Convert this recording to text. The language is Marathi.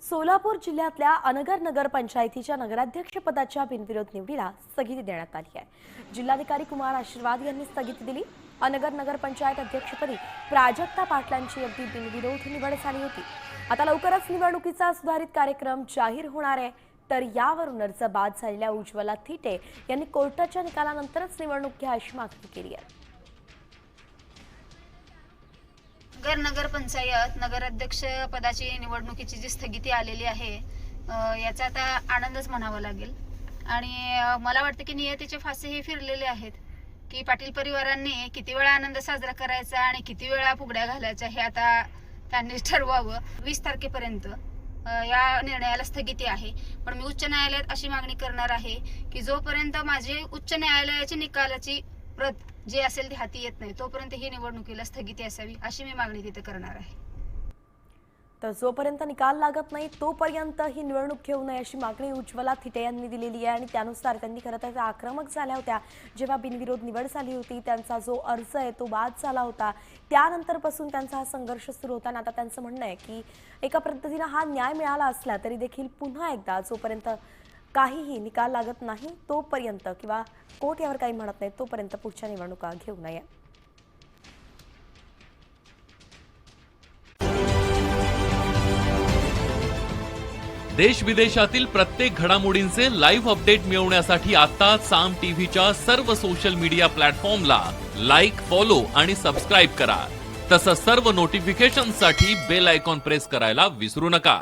सोलापूर जिल्ह्यातल्या अनगर नगरपंचायतीच्या नगराध्यक्षपदाच्या बिनविरोध निवडीला स्थगिती देण्यात आली आहे। जिल्हाधिकारी कुमार आशीर्वाद यांनी स्थगिती दिली। अनगर नगरपंचायत अध्यक्षपदी प्राजक्ता पाटलांची अगदी बिनविरोध निवड झाली होती। आता लवकरच निवडणुकीचा सुधारित कार्यक्रम जाहीर होणार आहे। तर यावरून अर्ज बाद झालेल्या उज्ज्वला थिटे यांनी कोर्टाच्या निकालानंतरच निवडणूक घ्या अशी मागणी केली आहे। नगर पंचायत नगराध्यक्ष पदाची निवडणुकीची जी स्थगिती आलेली आहे याचा आता आनंदच म्हणावा लागेल। आणि मला वाटतं की नियतीचे फासे हे फिरलेले आहेत की पाटील परिवारांनी किती वेळा आनंद साजरा करायचा आणि किती वेळा फुगड्या घालायच्या हे आता त्यांनी ठरवावं। 20 तारखेपर्यंत या निर्णयाला स्थगिती आहे। पण मी उच्च न्यायालयात अशी मागणी करणार आहे की जोपर्यंत माझी उच्च न्यायालयाची निकालाची प्रत जे असेल ती हाती येत नाही तोपर्यंत ही निवडणुकीला स्थगिती असावी अशी मी मागणी तिथे करणार आहे। तर जोपर्यंत निकाल लागत नाही तोपर्यंत ही निवडणूक घेऊ नये अशी मागणी उज्ज्वला थिटे यांनी दिलेली आहे। आणि त्यानुसार त्यांनी खरं तर आक्रमक झाल्या होत्या। जेव्हा बिनविरोध निवड झाली होती त्यांचा जो अर्ज आहे तो बाद झाला होता, त्यानंतरपासून त्यांचा हा संघर्ष सुरू होता। आणि आता त्यांचं म्हणणं आहे की एका पद्धतीने हा न्याय मिळाला असला तरी देखील पुन्हा एकदा जोपर्यंत काहीही निकाल लागत नाही तोपर्यंत किंवा कोर्ट यावर काही म्हणत नाही तोपर्यंत पुढच्या निवडणुका घेऊ नये। देश विदेशातील प्रत्येक घडामोडींचे लाईव्ह अपडेट मिळवण्यासाठी आता साम टीव्हीच्या सर्व सोशल मीडिया प्लॅटफॉर्मला लाईक, फॉलो आणि सबस्क्राईब करा। तसंच सर्व नोटिफिकेशनसाठी बेल आयकॉन प्रेस करायला विसरू नका।